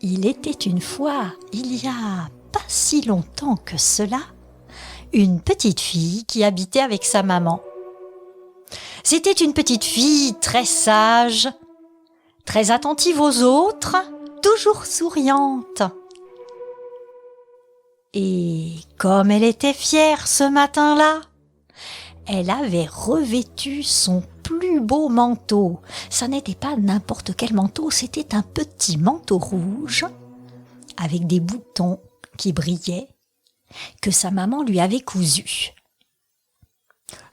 Il était une fois, il y a pas si longtemps que cela, une petite fille qui habitait avec sa maman. C'était une petite fille très sage, très attentive aux autres, toujours souriante. Et comme elle était fière ce matin-là, elle avait revêtu son plus beau manteau. Ça n'était pas n'importe quel manteau, c'était un petit manteau rouge avec des boutons qui brillaient que sa maman lui avait cousu.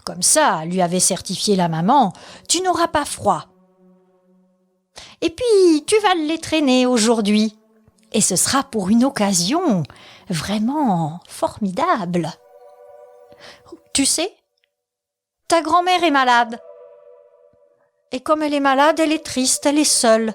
Comme ça, lui avait certifié la maman, tu n'auras pas froid. Et puis, tu vas les traîner aujourd'hui. Et ce sera pour une occasion vraiment formidable. Tu sais, ta grand-mère est malade. Et comme elle est malade, elle est triste, elle est seule.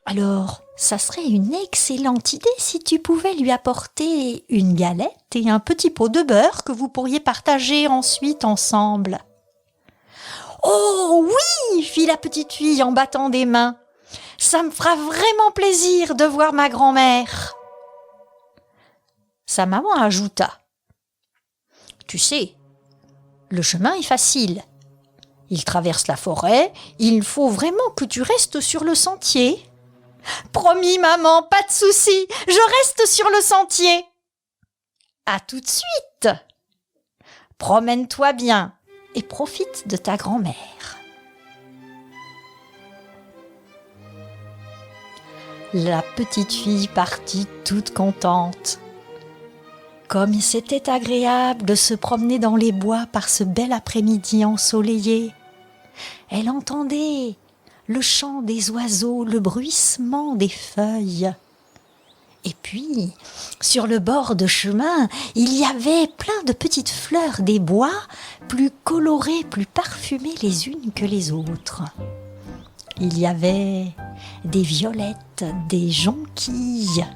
Alors, ça serait une excellente idée si tu pouvais lui apporter une galette et un petit pot de beurre que vous pourriez partager ensuite ensemble. « Oh oui !» fit la petite fille en battant des mains. « Ça me fera vraiment plaisir de voir ma grand-mère. » Sa maman ajouta. « Tu sais, le chemin est facile. Il traverse la forêt, il faut vraiment que tu restes sur le sentier. » « Promis, maman, pas de souci, je reste sur le sentier. »« À tout de suite. Promène-toi bien et profite de ta grand-mère. » La petite fille partit toute contente. Comme c'était agréable de se promener dans les bois par ce bel après-midi ensoleillé. Elle entendait le chant des oiseaux, le bruissement des feuilles. Et puis, sur le bord de chemin, il y avait plein de petites fleurs des bois, plus colorées, plus parfumées les unes que les autres. Il y avait des violettes, des jonquilles,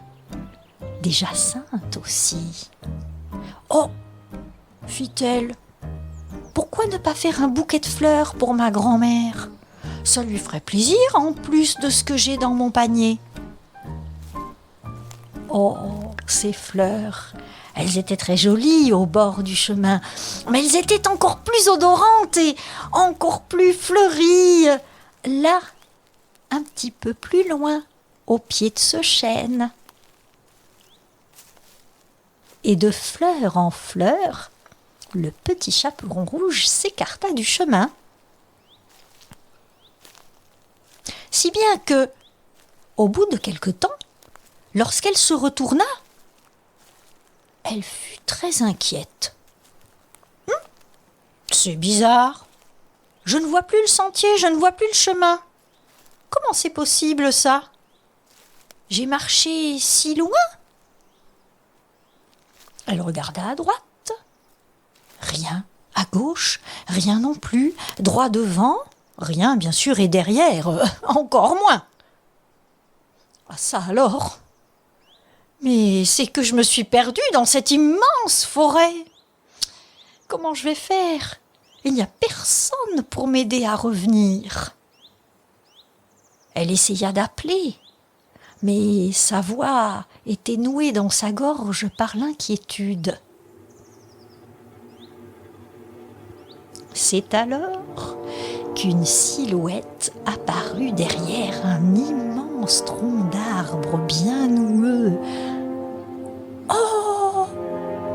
des jacinthes aussi. « Oh !» fit-elle, « pourquoi ne pas faire un bouquet de fleurs pour ma grand-mère ? Ça lui ferait plaisir en plus de ce que j'ai dans mon panier. » Oh, ces fleurs, elles étaient très jolies au bord du chemin, mais elles étaient encore plus odorantes et encore plus fleuries, là, un petit peu plus loin, au pied de ce chêne. Et de fleur en fleur, le petit chaperon rouge s'écarta du chemin. Si bien que, au bout de quelque temps, lorsqu'elle se retourna, elle fut très inquiète. « C'est bizarre. Je ne vois plus le sentier, je ne vois plus le chemin. Comment c'est possible ça ? J'ai marché si loin ?» Elle regarda à droite. Rien. À gauche, rien non plus. Droit devant, rien bien sûr, et derrière, encore moins. Ah ça alors ? Mais c'est que je me suis perdue dans cette immense forêt. Comment je vais faire ? Il n'y a personne pour m'aider à revenir. Elle essaya d'appeler, mais sa voix était nouée dans sa gorge par l'inquiétude. C'est alors qu'une silhouette apparut derrière un immense tronc d'arbre bien noueux. « Oh !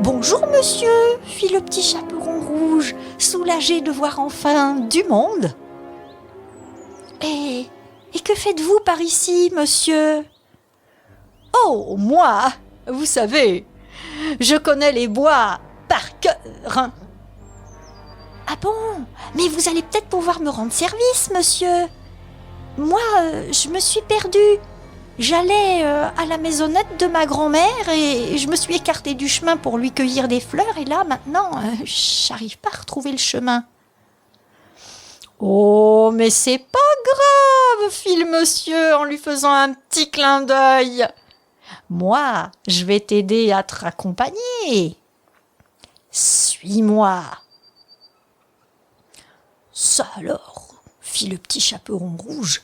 Bonjour, monsieur !» fit le petit chaperon rouge, soulagé de voir enfin du monde. « Et que faites-vous par ici, monsieur ?»« Oh, moi, vous savez, je connais les bois par cœur. » « Ah bon ? Mais vous allez peut-être pouvoir me rendre service, monsieur. Moi, je me suis perdue. J'allais à la maisonnette de ma grand-mère et je me suis écartée du chemin pour lui cueillir des fleurs. Et là, maintenant, j'arrive pas à retrouver le chemin. »« Oh, mais c'est pas grave, fit le monsieur en lui faisant un petit clin d'œil. Moi, je vais t'aider à te raccompagner. Suis-moi. » « Ça alors !» fit le petit chaperon rouge.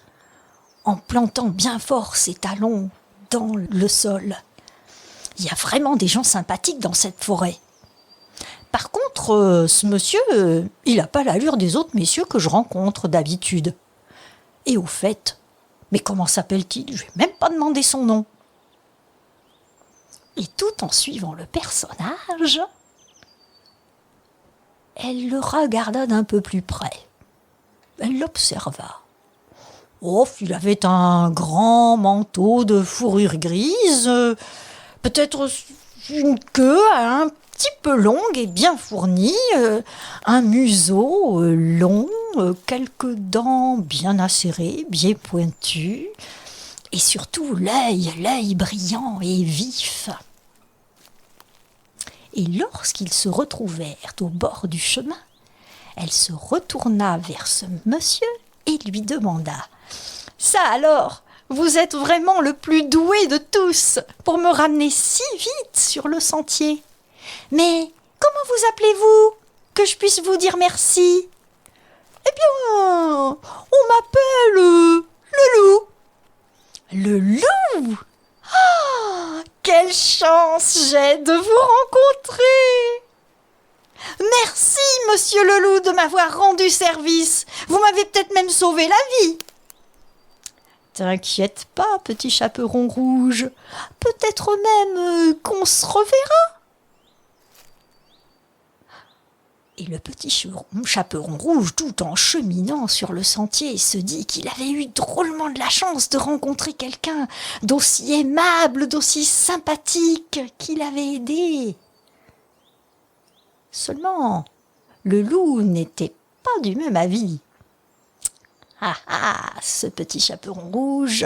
en plantant bien fort ses talons dans le sol. Il y a vraiment des gens sympathiques dans cette forêt. Par contre, ce monsieur, il n'a pas l'allure des autres messieurs que je rencontre d'habitude. Et au fait, mais comment s'appelle-t-il? Je ne vais même pas demander son nom. Et tout en suivant le personnage, elle le regarda d'un peu plus près. Elle l'observa. Oh, il avait un grand manteau de fourrure grise, peut-être une queue un petit peu longue et bien fournie, un museau long, quelques dents bien acérées, bien pointues, et surtout l'œil brillant et vif. Et lorsqu'ils se retrouvèrent au bord du chemin, elle se retourna vers ce monsieur et lui demanda « Ça alors, vous êtes vraiment le plus doué de tous pour me ramener si vite sur le sentier. Mais comment vous appelez-vous, que je puisse vous dire merci ?»« Eh bien, on m'appelle le loup. »« Le loup ? Ah, quelle chance j'ai de vous rencontrer !» « Merci, monsieur le loup, de m'avoir rendu service. Vous m'avez peut-être même sauvé la vie. »« T'inquiète pas, petit chaperon rouge. Peut-être même qu'on se reverra. » Et le petit chaperon rouge, tout en cheminant sur le sentier, se dit qu'il avait eu drôlement de la chance de rencontrer quelqu'un d'aussi aimable, d'aussi sympathique, qui l'avait aidé. Seulement, le loup n'était pas du même avis. Ah ah, ce petit chaperon rouge,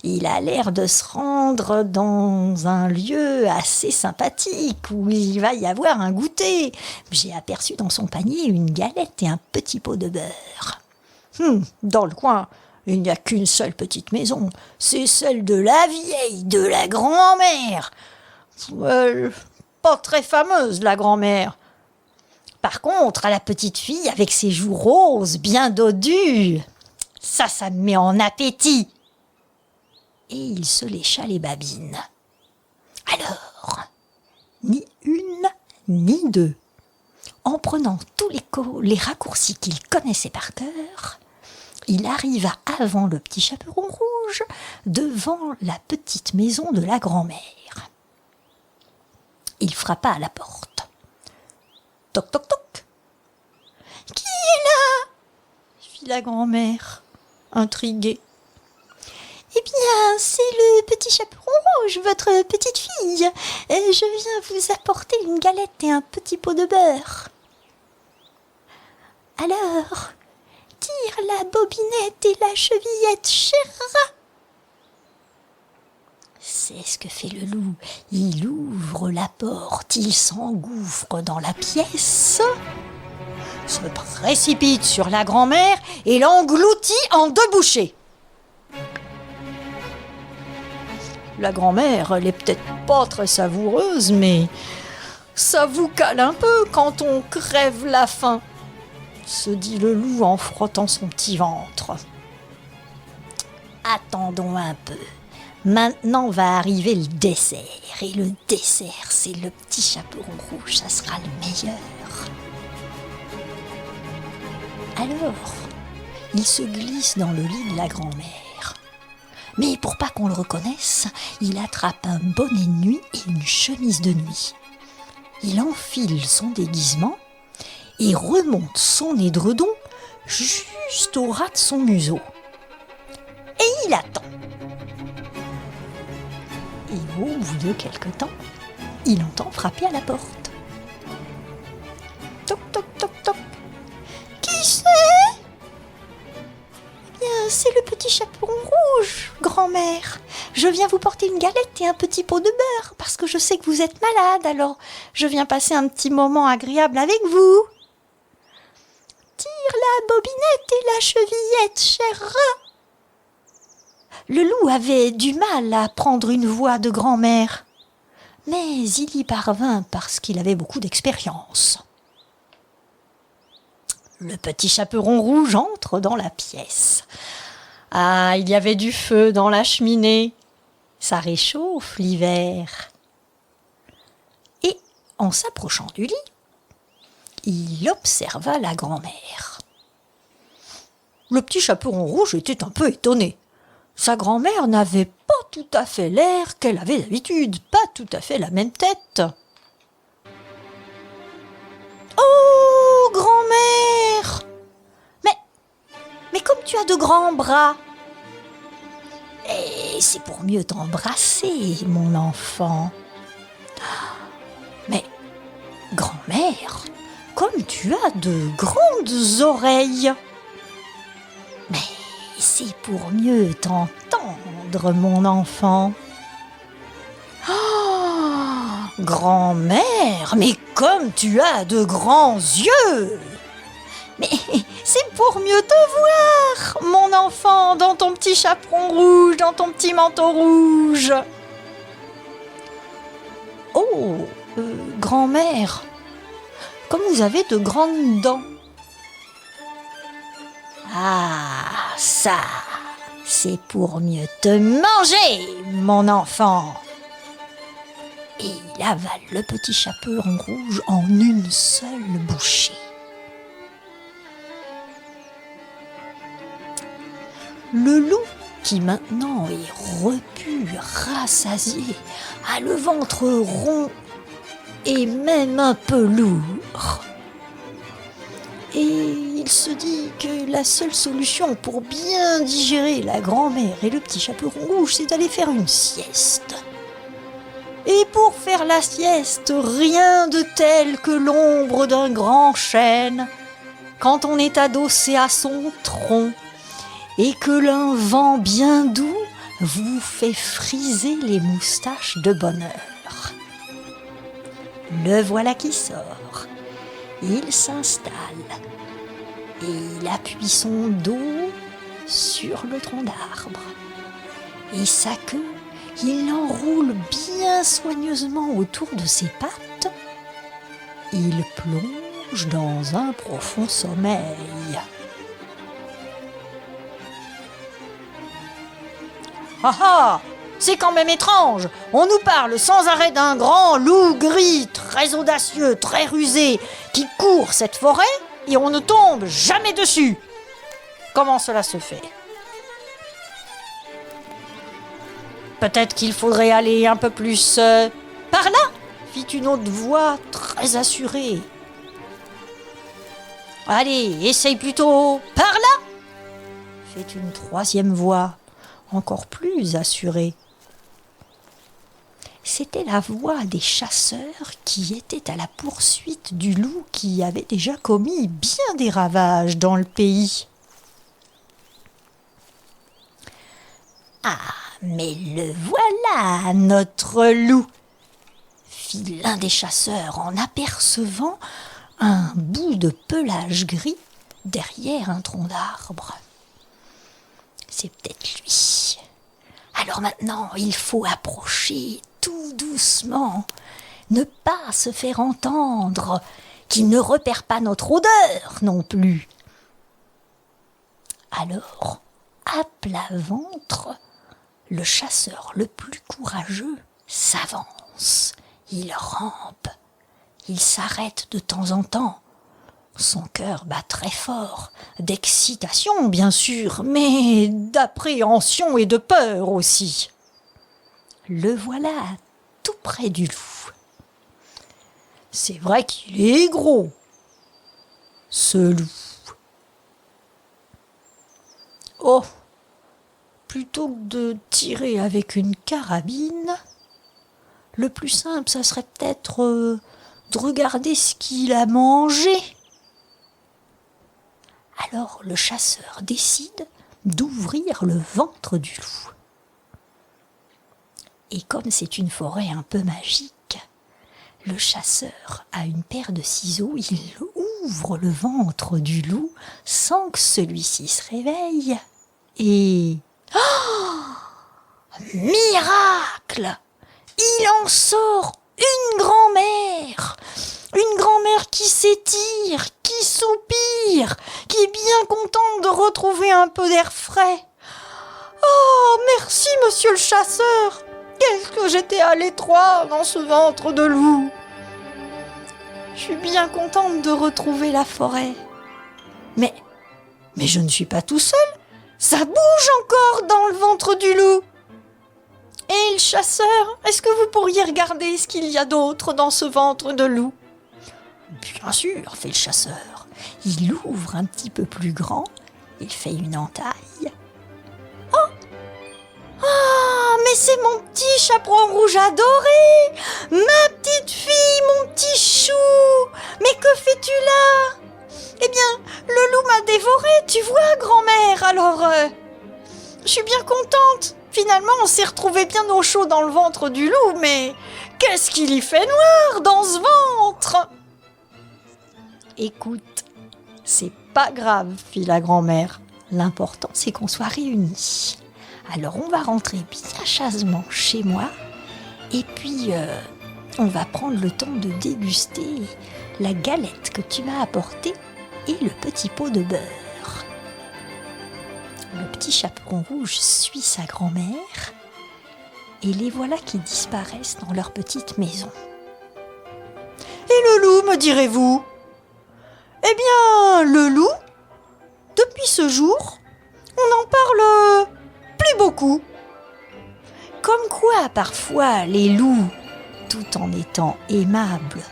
il a l'air de se rendre dans un lieu assez sympathique où il va y avoir un goûter. J'ai aperçu dans son panier une galette et un petit pot de beurre. Dans le coin, il n'y a qu'une seule petite maison, c'est celle de la vieille, de la grand-mère. Pas très fameuse, la grand-mère. Par contre, à la petite fille avec ses joues roses bien dodues, ça me met en appétit. Et il se lécha les babines. Alors, ni une, ni deux, en prenant tous les raccourcis qu'il connaissait par cœur, il arriva avant le petit chaperon rouge, devant la petite maison de la grand-mère. Il frappa à la porte. Toc, toc, toc. « Qui est là ?» fit la grand-mère, intriguée. « Eh bien, c'est le petit chaperon rouge, votre petite fille. Je viens vous apporter une galette et un petit pot de beurre. »« Alors, tire la bobinette et la chevillette, cher rat. » C'est ce que fait le loup. Il ouvre la porte, il s'engouffre dans la pièce, se précipite sur la grand-mère et l'engloutit en 2 bouchées. La grand-mère, elle est peut-être pas très savoureuse, mais ça vous cale un peu quand on crève la faim, se dit le loup en frottant son petit ventre. Attendons un peu. Maintenant va arriver le dessert. Et le dessert, c'est le petit chaperon rouge. Ça sera le meilleur. Alors, il se glisse dans le lit de la grand-mère. Mais pour pas qu'on le reconnaisse, il attrape un bonnet de nuit et une chemise de nuit. Il enfile son déguisement et remonte son édredon juste au ras de son museau. Et il attend. Et au bout de quelque temps, il entend frapper à la porte. Toc, toc, toc, toc. Qui c'est ? Eh bien, c'est le petit chaperon rouge, grand-mère. Je viens vous porter une galette et un petit pot de beurre, parce que je sais que vous êtes malade, alors je viens passer un petit moment agréable avec vous. Tire la bobinette et la chevillette, cher rat. Le loup avait du mal à prendre une voix de grand-mère, mais il y parvint parce qu'il avait beaucoup d'expérience. Le petit chaperon rouge entre dans la pièce. Ah, il y avait du feu dans la cheminée. Ça réchauffe l'hiver. Et en s'approchant du lit, il observa la grand-mère. Le petit chaperon rouge était un peu étonné. Sa grand-mère n'avait pas tout à fait l'air qu'elle avait d'habitude, pas tout à fait la même tête. « Oh, grand-mère ! Mais comme tu as de grands bras !»« Et c'est pour mieux t'embrasser, mon enfant. »« Mais, grand-mère, comme tu as de grandes oreilles !»« Mais c'est pour mieux t'entendre, mon enfant. »« Oh, grand-mère, mais comme tu as de grands yeux !»« Mais c'est pour mieux te voir, mon enfant, dans ton petit chaperon rouge, dans ton petit manteau rouge. »« Oh, grand-mère, comme vous avez de grandes dents. »« Ah, ça, c'est pour mieux te manger, mon enfant. » Et il avale le petit chaperon rouge en une seule bouchée. Le loup, qui maintenant est repu, rassasié, a le ventre rond et même un peu lourd. Et il se dit que la seule solution pour bien digérer la grand-mère et le petit chaperon rouge, c'est d'aller faire une sieste. Et pour faire la sieste, rien de tel que l'ombre d'un grand chêne, quand on est adossé à son tronc, et que l'un vent bien doux vous fait friser les moustaches de bonheur. Le voilà qui sort. Il s'installe et il appuie son dos sur le tronc d'arbre. Et sa queue, il l'enroule bien soigneusement autour de ses pattes. Il plonge dans un profond sommeil. Ah ah, c'est quand même étrange. On nous parle sans arrêt d'un grand loup gris, très audacieux, très rusé, qui court cette forêt et on ne tombe jamais dessus. Comment cela se fait ? Peut-être qu'il faudrait aller un peu plus par là, fit une autre voix très assurée. Allez, essaye plutôt par là, fait une troisième voix encore plus assurée. C'était la voix des chasseurs qui étaient à la poursuite du loup qui avait déjà commis bien des ravages dans le pays. Ah, mais le voilà, notre loup, fit l'un des chasseurs en apercevant un bout de pelage gris derrière un tronc d'arbre. C'est peut-être lui. Alors maintenant, il faut approcher tout doucement, ne pas se faire entendre, qu'il ne repère pas notre odeur non plus. Alors, à plat ventre, le chasseur le plus courageux s'avance, il rampe, il s'arrête de temps en temps. Son cœur bat très fort, d'excitation bien sûr, mais d'appréhension et de peur aussi. Le voilà tout près du loup. C'est vrai qu'il est gros, ce loup. Oh, plutôt que de tirer avec une carabine, le plus simple, ça serait peut-être de regarder ce qu'il a mangé. Alors le chasseur décide d'ouvrir le ventre du loup. Et comme c'est une forêt un peu magique, le chasseur a une paire de ciseaux, il ouvre le ventre du loup sans que celui-ci se réveille. Et... oh, miracle! Il en sort une grand-mère! Une grand-mère qui s'étire, qui soupire, qui est bien contente de retrouver un peu d'air frais. Oh, merci, monsieur le chasseur. Qu'est-ce que j'étais à l'étroit dans ce ventre de loup. Je suis bien contente de retrouver la forêt. Mais je ne suis pas tout seul. Ça bouge encore dans le ventre du loup. Et le chasseur, est-ce que vous pourriez regarder ce qu'il y a d'autre dans ce ventre de loup? Bien sûr, fait le chasseur. Il ouvre un petit peu plus grand, il fait une entaille. Oh, mais c'est mon petit chaperon rouge adoré! Ma petite fille, mon petit chou! Mais que fais-tu là? Eh bien, le loup m'a dévoré, tu vois, grand-mère, alors je suis bien contente. Finalement, on s'est retrouvé bien au chaud dans le ventre du loup, mais qu'est-ce qu'il y fait noir dans ce ventre? Écoute, c'est pas grave, fit la grand-mère. L'important, c'est qu'on soit réunis. Alors, on va rentrer bien chasement chez moi, et puis on va prendre le temps de déguster la galette que tu m'as apportée et le petit pot de beurre. Le petit chaperon rouge suit sa grand-mère et les voilà qui disparaissent dans leur petite maison. Et le loup, me direz-vous? Eh bien, le loup, depuis ce jour, on n'en parle plus beaucoup. Comme quoi, parfois, les loups, tout en étant aimables,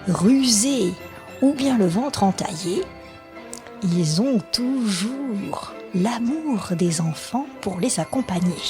rusés ou bien le ventre entaillé, ils ont toujours l'amour des enfants pour les accompagner.